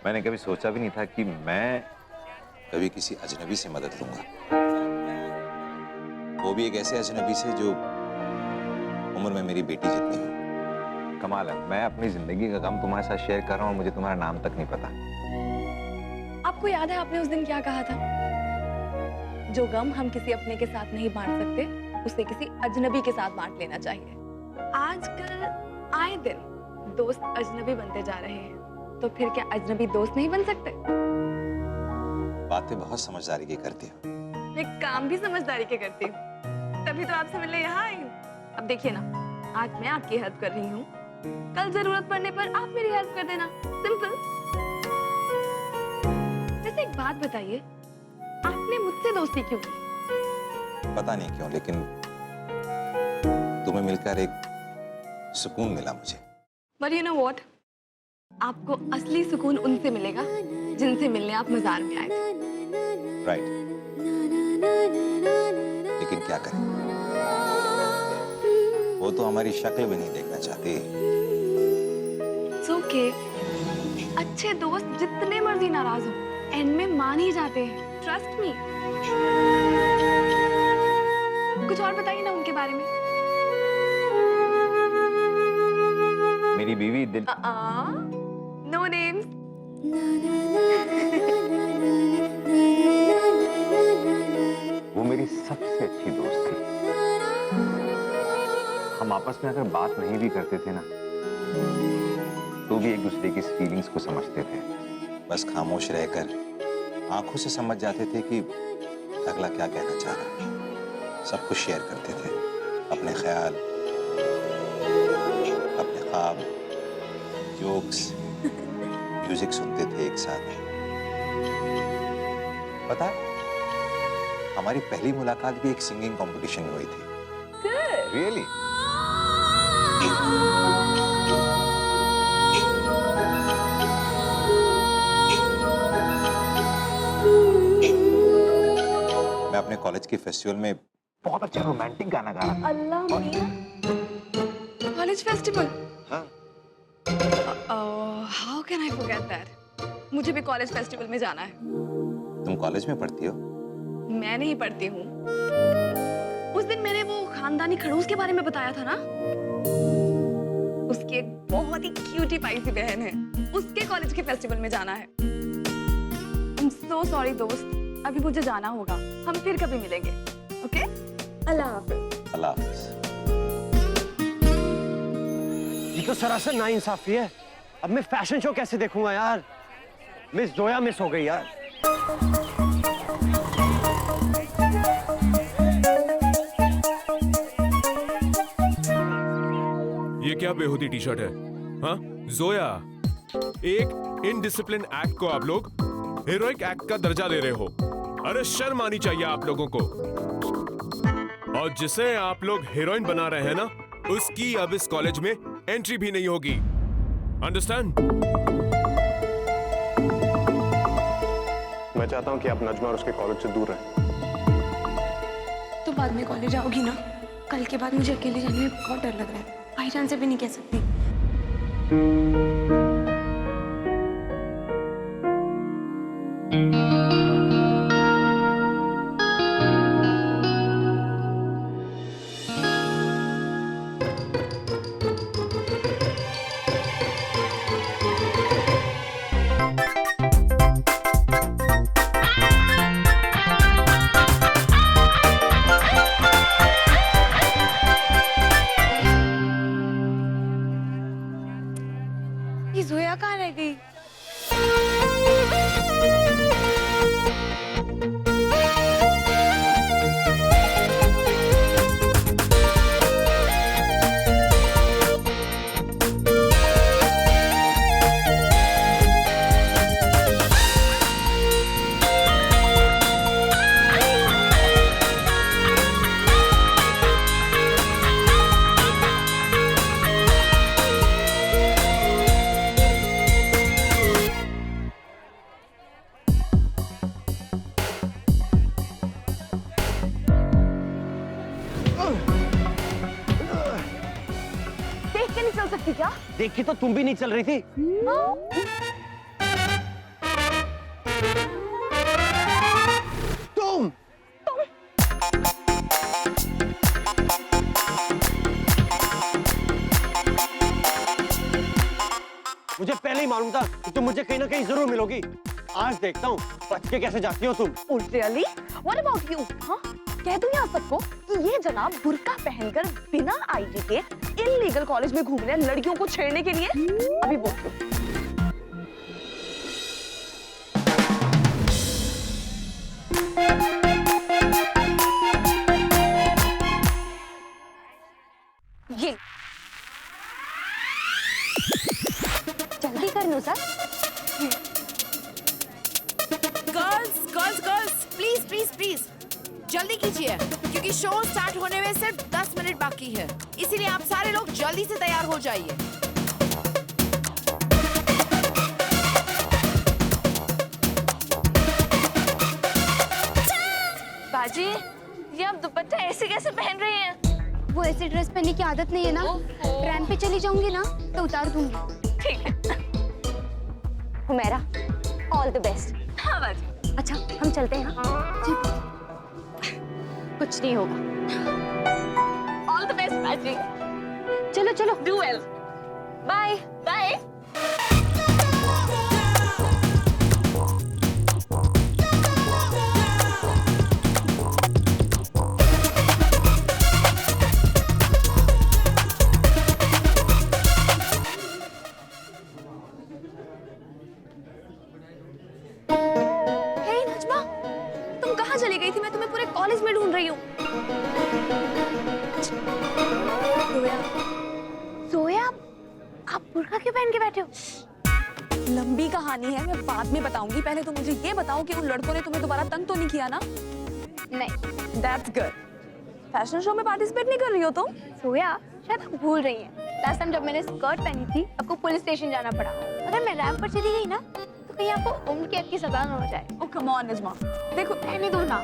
मैंने कभी सोचा भी नहीं था कि मैं कभी किसी अजनबी से मदद लूंगा, वो भी एक ऐसे अजनबी से जो उम्र में मेरी बेटी जितनी हो। कमाल है, मैं अपनी जिंदगी का गम तुम्हारे साथ शेयर कर रहा हूँ, मुझे तुम्हारा नाम तक नहीं पता। आपको याद है आपने उस दिन क्या कहा था? जो गम हम किसी अपने के साथ नहीं बांट सकते, उसे किसी अजनबी के साथ बांट लेना चाहिए। आजकल आए दिन दोस्त अजनबी बनते जा रहे हैं, तो फिर क्या अजनबी दोस्त नहीं बन सकते? बातें बहुत समझदारी की करती हो। मैं काम भी समझदारी के करती हूँ, तभी तो आपसे मिलने यहाँ आई हूँ। अब देखिए ना, आज मैं आपकी हेल्प कर रही हूँ, कल जरूरत पड़ने पर आप मेरी हेल्प कर देना। सिंपल। वैसे एक बात बताइए, आपने मुझसे दोस्ती क्यों की? पता नहीं क्यों, लेकिन तुम्हें मिलकर एक सुकून मिला मुझे। But you know what? आपको असली सुकून उनसे मिलेगा जिनसे मिलने आप मजार में आए थे। राइट। लेकिन क्या करें, वो तो हमारी शक्ल भी नहीं देखना चाहती। It's okay. अच्छे दोस्त जितने मर्जी नाराज हो, एंड में मान ही जाते हैं। Trust me. कुछ और बताइए ना उनके बारे में। मेरी बीवी दिल नो नेम्स। वो मेरी सबसे अच्छी दोस्त थी। हम आपस में अगर बात नहीं भी करते थे ना, तो भी एक दूसरे की फीलिंग्स को समझते थे। बस खामोश रहकर आंखों से समझ जाते थे कि अगला क्या कहना चाह रहा है। सब कुछ शेयर करते थे, अपने ख्याल, अपने ख्वाब, जोक्स, म्यूजिक सुनते थे एक साथ। पता है, हमारी पहली मुलाकात भी एक सिंगिंग कंपटीशन में हुई थी। रियली? मैं अपने कॉलेज के फेस्टिवल में बहुत अच्छा रोमांटिक गाना गा रहा था। अल्लाह मियां, कॉलेज फेस्टिवल। हाँ। How can I forget that? मुझे भी कॉलेज फेस्टिवल में जाना है। तुम कॉलेज में पढ़ती हो? मैं नहीं पढ़ती हूँ। उस दिन मैंने वो खानदानी खड़ूस के बारे में बताया था ना, उसकी एक बहुत ही क्यूटी पाई सी बहन है, उसके कॉलेज के फेस्टिवल में जाना है। I'm so sorry दोस्त, अभी मुझे जाना होगा। हम फिर कभी मिलेंगे। ओके? अल्लाह हाफ़िज़। अल्लाह हाफ़िज़। ये तो सरासर नाइंसाफी है। अब मैं फैशन शो कैसे देखूंगा यार? मिस जोया मिस हो गई यार। ये क्या बेहूदी टी शर्ट है? हाँ, जोया। एक इनडिसिप्लिन एक्ट को आप लोग हीरोइक एक्ट का दर्जा दे रहे हो। अरे शर्म आनी चाहिए आप लोगों को। और जिसे आप लोग हीरोइन बना रहे हैं ना, उसकी अब इस कॉलेज में एंट्री भी नहीं होगी। अंडरस्टैंड? मैं चाहता हूं कि आप नजमा और उसके कॉलेज से दूर रहें। तो बाद में कॉलेज आओगी ना? कल के बाद मुझे अकेले जाने में बहुत डर लग रहा है। भाईजान से भी नहीं कह सकती। ये जोया कहाँ रह गई? सकती क्या? देखी तो तुम भी नहीं चल रही थी। तुम मुझे पहले ही मालूम था कि तुम मुझे कहीं ना कहीं जरूर मिलोगी। आज देखता हूँ बच के कैसे जाती हो तुम। Oh, really? What about you? हाँ? कह दूं यहाँ सबको कि ये जनाब बुर्का पहनकर बिना आईडी के इल्लीगल कॉलेज में घूम रहे हैं लड़कियों को छेड़ने के लिए। अभी बोलती हूँ। ये जल्दी कर लो sir. Girls please please please जल्दी कीजिए क्योंकि शो स्टार्ट होने में सिर्फ 10 मिनट बाकी है, इसीलिए आप सारे लोग जल्दी से तैयार हो जाइए। बाजी, ये आप दुपट्टा ऐसे कैसे पहन रहे हैं? वो ऐसी ड्रेस पहनने की आदत नहीं है ना। रैंप पे चली जाऊंगी ना तो उतार दूंगी। ठीक है। Humaira, all the best. हाँ बाजी। अच्छा हम चलते हैं। हाँ कुछ नहीं होगा। All the best बाजी। चलो चलो। Do well. Bye Bye. Hey Najma, तुम कहाँ चली गई थी? मैं तुम्हें पूरे कॉलेज में ढूंढ रही हूँ। सोया, आप बुर्का क्यों पहन के बैठे हो? लंबी कहानी है, मैं बाद में बताऊंगी। पहले तो मुझे ये बताओ कि उन लड़कों ने तुम्हें दोबारा तंग तो नहीं किया ना? नहीं। That's good. फैशन शो में पार्टिसिपेट नहीं कर रही हो तुम? सोया, शायद आप भूल रही हैं। लास्ट टाइम जब मैंने स्कर्ट पहनी थी, आपको पुलिस स्टेशन जाना पड़ा। अगर मैं रैंप पर चली गई ना, तो कहीं आपको उम्र कैद की सजा न हो जाए। Oh come on नजमा, देखो रहने दो ना।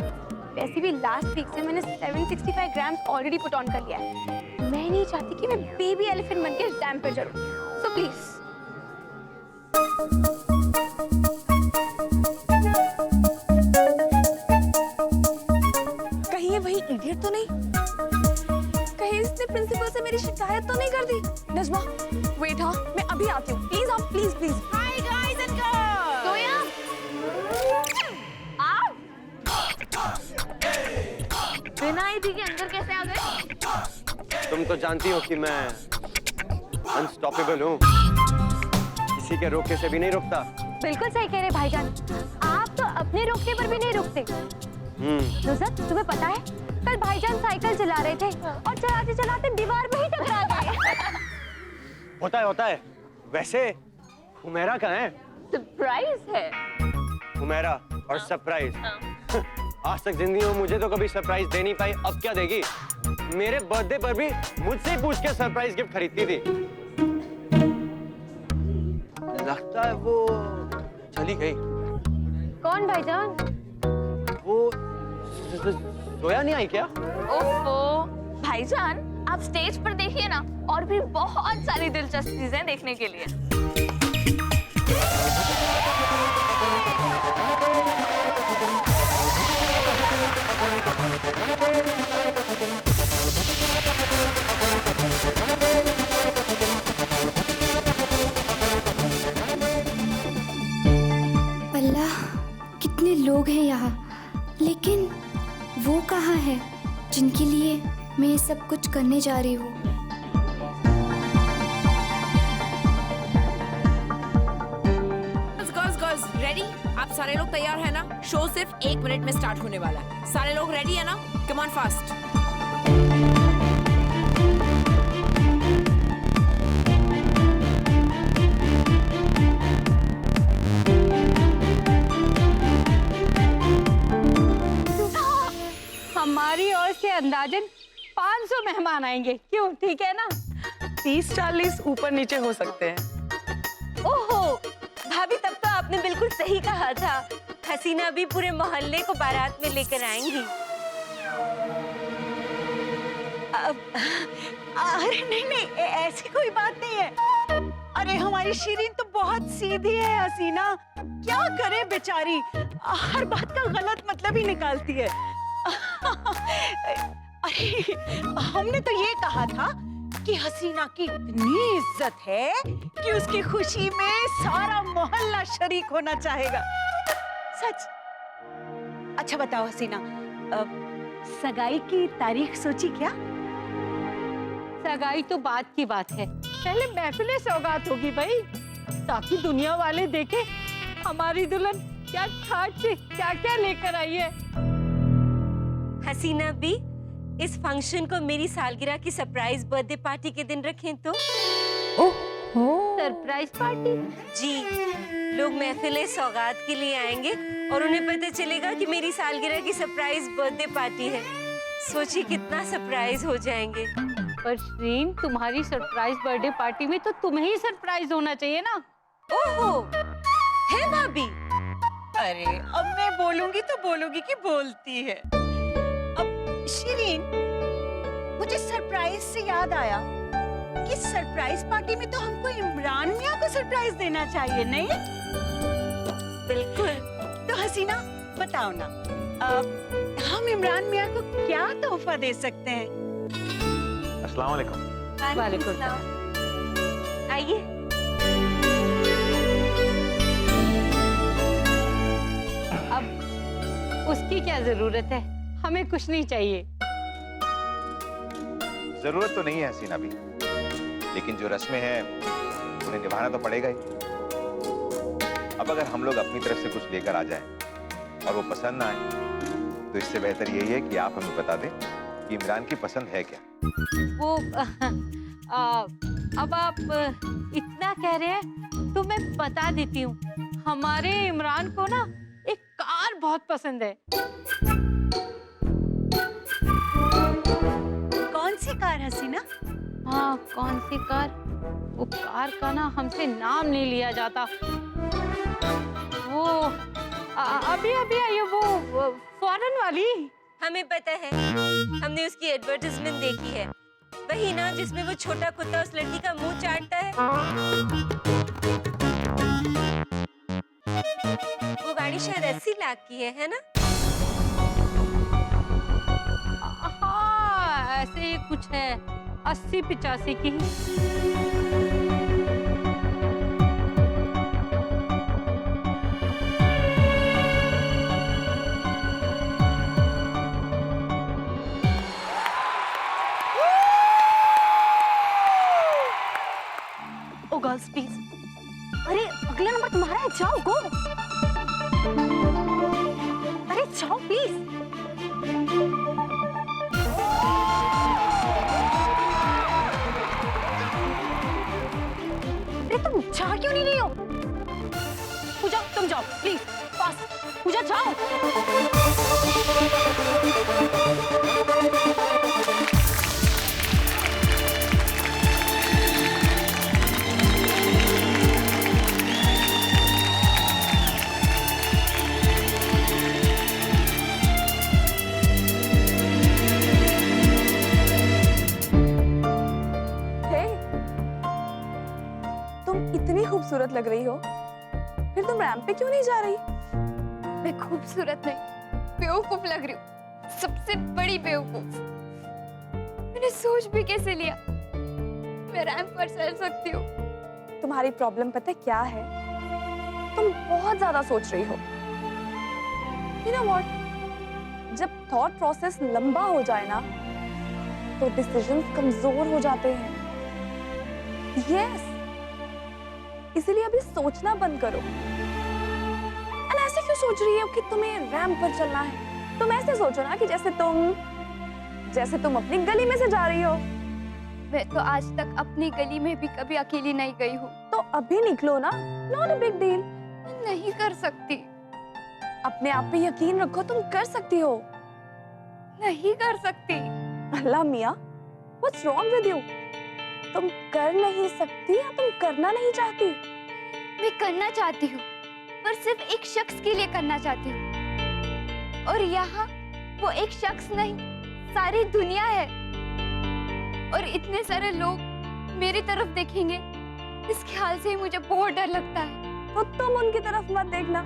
वैसे भी लास्ट वीक से मैंने 765 ग्राम्स ऑलरेडी पुट ऑन कर लिया है। मैं नहीं चाहती कि मैं बेबी एलिफेंट बनके इस डैम पे चलूं। So please. कहीं ये वही इडियट तो नहीं? कहीं इसने प्रिंसिपल से मेरी शिकायत तो नहीं कर दी? नजमा, वेट हाँ, मैं अभी आती हूँ। प्लीज आप please please. Hi guys and girls. सोया, आप बिना आईडी के अंदर कैसे आ गए? तुम तो जानती हो कि मैं अनस्टॉपेबल हूँ, किसी के रोके से भी नहीं रुकता। बिल्कुल सही कह रहे भाईजान। आप तो अपने रोकने पर भी नहीं रुकते। नुसरत, तुम्हें पता है कल भाईजान साइकिल चला रहे थे और चलाते चलाते दीवार में ही टकरा गए। होता है। वैसे हुमैरा कहाँ है? सरप्राइज है। हुमैरा और सरप्राइज। आज तक जिंदगी में मुझे तो कभी सरप्राइज दे नहीं पाई, अब क्या देगी? मेरे बर्थडे पर भी मुझसे ही पूछ के सरप्राइज गिफ्ट खरीदती थी। लगता है वो चली गई। कौन भाईजान? वो सोया नहीं आई क्या? ओफो, भाईजान आप स्टेज पर देखिए ना, और भी बहुत सारी दिलचस्प चीजें देखने के लिए। अल्लाह, कितने लोग हैं यहाँ, लेकिन वो कहाँ है जिनके लिए मैं ये सब कुछ करने जा रही हूँ? Girls ready? आप सारे लोग तैयार हैं ना? शो सिर्फ 1 मिनट में स्टार्ट होने वाला है। सारे लोग रेडी है ना? Come on fast. हमारी ओर से अंदाजन 500 मेहमान आएंगे। क्यों, ठीक है ना? 30-40 ऊपर नीचे हो सकते हैं। ओहो भाभी, तब तो आपने बिल्कुल सही कहा था। हसीना भी पूरे मोहल्ले को बारात में लेकर आएंगी। अरे नहीं नहीं, ऐसी कोई बात नहीं है। अरे हमारी शिरीन तो बहुत सीधी है हसीना, क्या करे बेचारी, हर बात का गलत मतलब ही निकालती है। अरे हमने तो ये कहा था कि हसीना की इतनी इज्जत है कि उसकी खुशी में सारा मोहल्ला शरीक होना चाहेगा। सच। अच्छा बताओ हसीना, सगाई की तारीख सोची क्या? सगाई तो बात की बात है, पहले महफिल सौगात होगी भाई, ताकि दुनिया वाले देखे हमारी दुल्हन क्या ठाट से क्या क्या लेकर आई है। हसीना भी इस फंक्शन को मेरी सालगिरह की सरप्राइज बर्थडे पार्टी के दिन रखें तो? Surprise party? जी, लोग महफिल सौगात के लिए आएंगे और उन्हें पता चलेगा कि मेरी सालगिरह की सरप्राइज बर्थडे पार्टी है। सोचिए कितना सरप्राइज हो जाएंगे। पर श्रीन, तुम्हारी सरप्राइज बर्थडे पार्टी में तो तुम्हें ही सरप्राइज होना चाहिए ना। ओहो, है भाभी? अरे अब मैं बोलूंगी तो बोलूंगी कि बोलती है। अब शिरीन, मुझे सरप्राइज से याद आया कि सरप्राइज पार्टी में तो हमको इमरान मियां को सरप्राइज देना चाहिए, नहीं? बिल्कुल। तो हसीना बताओ ना, हम इमरान मियां को क्या तोहफा दे सकते हैं? अस्सलाम वालेकुम। वालेकुम सलाम। आइए। अब उसकी क्या जरूरत है, हमें कुछ नहीं चाहिए। जरूरत तो नहीं है हसीना भी, लेकिन जो रस्में हैं उन्हें निभाना तो पड़ेगा ही। अब अगर हम लोग अपनी तरफ से कुछ लेकर आ जाएं और वो पसंद ना आए, तो इससे बेहतर यही है कि आप हमें बता दें कि इमरान की पसंद है क्या। वो अब आप इतना कह रहे हैं तो मैं बता देती हूँ, हमारे इमरान को ना एक कार बहुत पसंद है। कौन सी कार हसीना? हाँ, कौन सी कार? वो कार का ना हमसे नाम नहीं लिया जाता। वो अभी आई है, वो फॉरेन वाली। हमें पता है, हमने उसकी एडवर्टाइजमेंट देखी है, वही ना जिसमें वो छोटा कुत्ता उस लड़की का मुंह चाटता है। वो गाड़ी शायद 80 लाख की है ना? हाँ, ऐसे ही कुछ है, 80-85 की। ओ गर्ल्स प्लीज, अरे अगला नंबर तुम्हारा है, जाओ गो। अरे जाओ प्लीज। अरे तुम जा क्यों नहीं रही हो? पूजा तुम जाओ प्लीज, फास्ट। पूजा जाओ। खूबसूरत लग रही हो, फिर तुम रैंप पे क्यों नहीं जा रही? मैं खूबसूरत नहीं, बेवकूफ लग रही हूँ, सबसे बड़ी बेवकूफ। मैंने सोच भी कैसे लिया मैं रैंप पर चल सकती हूँ। तुम्हारी प्रॉब्लम पता है क्या है? तुम बहुत ज्यादा सोच रही हो। You know what? जब थॉट प्रोसेस लंबा हो जाए ना, तो डिसीजंस कमजोर हो जाते हैं। Yes. इसीलिए अभी सोचना बंद करो। और ऐसे क्यों सोच रही हो कि तुम्हें रैंप पर चलना है? तुम ऐसे सोचो ना कि जैसे तुम अपनी गली में से जा रही हो। मैं तो आज तक अपनी गली में भी कभी अकेली नहीं गई हूँ। तो अभी निकलो ना, नॉट अ बिग डील। नहीं कर सकती। अपने आप पे यकीन रखो, तुम कर सकती हो। नहीं कर सकती। अल्लाह मियाँ, what's wrong with you? तुम कर नहीं सकती या तुम करना नहीं चाहती? मैं करना चाहती हूँ, पर सिर्फ एक शख्स के लिए करना चाहती हूँ। और यहाँ वो एक शख्स नहीं, सारी दुनिया है। और इतने सारे लोग मेरी तरफ देखेंगे, इस ख्याल से ही मुझे बहुत डर लगता है। तो तुम उनकी तरफ मत देखना।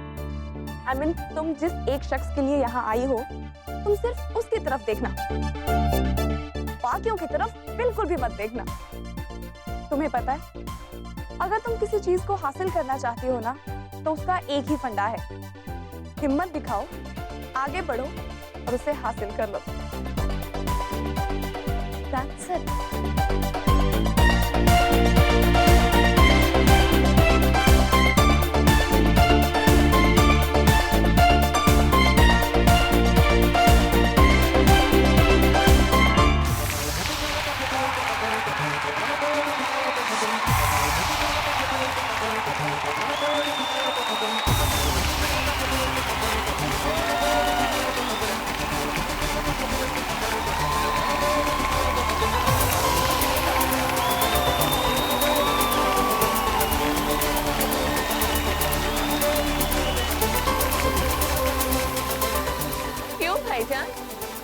I mean, तुम जिस एक शख्स के लिए यहाँ आई हो, तुम सिर्फ उसकी तरफ देखना, बाकियों की तरफ बिल्कुल भी मत देखना। तुम्हें पता है, अगर तुम किसी चीज को हासिल करना चाहती हो ना, तो उसका एक ही फंडा है, हिम्मत दिखाओ, आगे बढ़ो और उसे हासिल कर लो। That's it.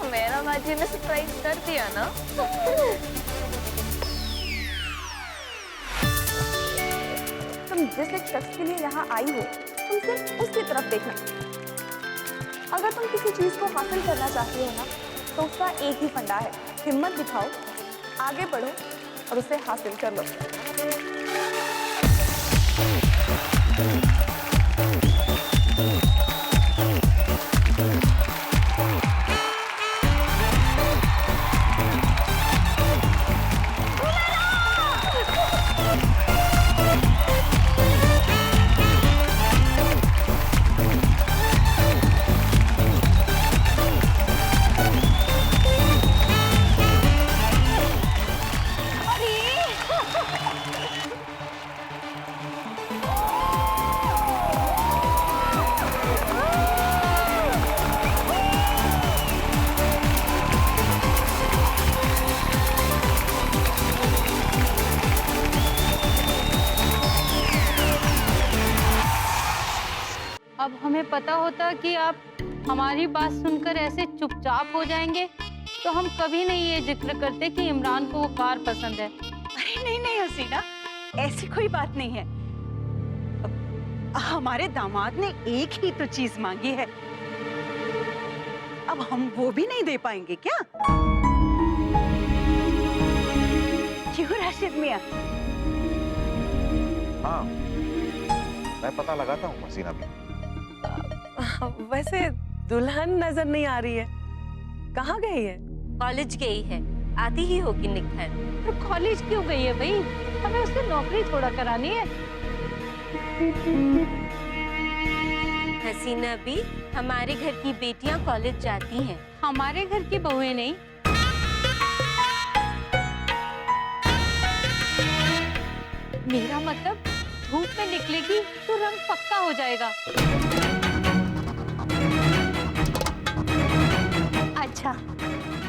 मेरा बाजी ने सरप्राइज कर दिया ना। तुम जिस एक शख्स के लिए यहाँ आई हो, तुम सिर्फ उसकी तरफ देखना। अगर तुम किसी चीज को हासिल करना चाहती हो ना, तो उसका एक ही फंडा है, हिम्मत दिखाओ, आगे बढ़ो और उसे हासिल कर लो। अब हमें पता होता कि आप हमारी बात सुनकर ऐसे चुपचाप हो जाएंगे, तो हम कभी नहीं ये जिक्र करते कि इमरान को वो कार पसंद है। अरे नहीं नहीं हसीना, ऐसी कोई बात नहीं है। हमारे दामाद ने एक ही तो चीज मांगी है, अब हम वो भी नहीं दे पाएंगे क्या? क्यों राशिद मियां? हाँ, मैं पता लगाता हूँ हसीना भी। वैसे दुल्हन नजर नहीं आ रही है, कहाँ गई है? कॉलेज गई है, आती ही होगी निखर। तो कॉलेज क्यों गई है भाई? हमें उससे नौकरी थोड़ा करानी है। हसीना भी, हमारे घर की बेटियां कॉलेज जाती हैं, हमारे घर की बहुएं नहीं। मेरा मतलब धूप में निकलेगी तो रंग पक्का हो जाएगा। अच्छा,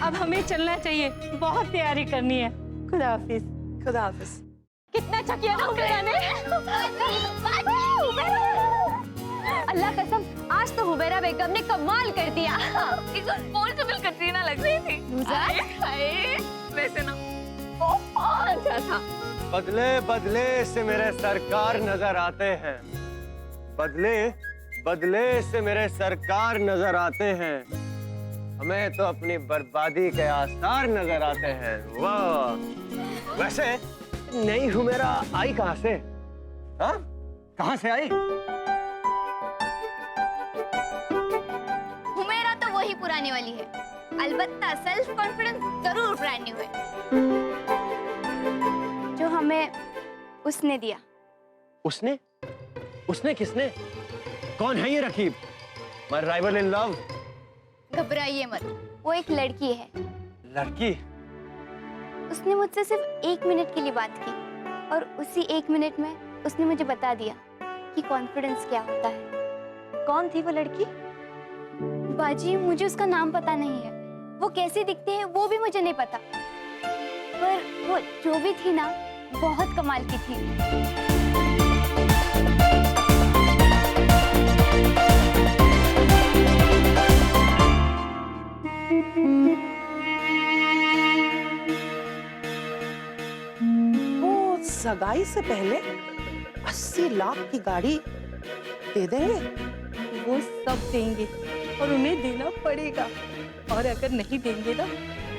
अब हमें चलना चाहिए, बहुत तैयारी करनी है। खुदा हाफिज। खुदा हाफिज। कितना चकिया ना हुबैरा ने। अल्लाह कसम, आज तो हुबैरा बेगम ने कमाल कर दिया। रिस्पॉन्सिबल कटरीना लग रही थी। वैसे ना बहुत अच्छा था। बदले बदले से मेरे सरकार नजर आते हैं, बदले बदले से मेरे सरकार नजर आते हैं, हमें तो अपनी बर्बादी के आसार नजर आते हैं। वाह, वैसे नई हुमैरा आई कहाँ से? हाँ, कहाँ से आई? हुमैरा तो वही पुरानी वाली है, अलबत्ता सेल्फ कॉन्फिडेंस जरूर ब्रांड न्यू है, जो हमें उसने दिया। उसने? उसने किसने? कौन है ये Raqib? My rival in love? घबराइए मत, वो एक लड़की है। लड़की? उसने मुझसे सिर्फ 1 मिनट के लिए बात की और उसी 1 मिनट में उसने मुझे बता दिया कि कॉन्फिडेंस क्या होता है। कौन थी वो लड़की? बाजी, मुझे उसका नाम पता नहीं है, वो कैसे दिखते हैं वो भी मुझे नहीं पता, पर वो जो भी थी ना, बहुत कमाल की थी। सगाई से पहले 80 लाख की गाड़ी दे देंगे? वो सब देंगे और उन्हें देना पड़ेगा, और अगर नहीं देंगे ना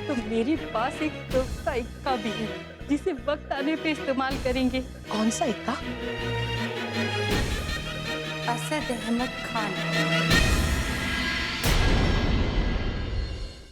तो मेरे पास एक तुर्क का इक्का भी है जिसे वक्त आने पे इस्तेमाल करेंगे। कौन सा इक्का? असद अहमद खान।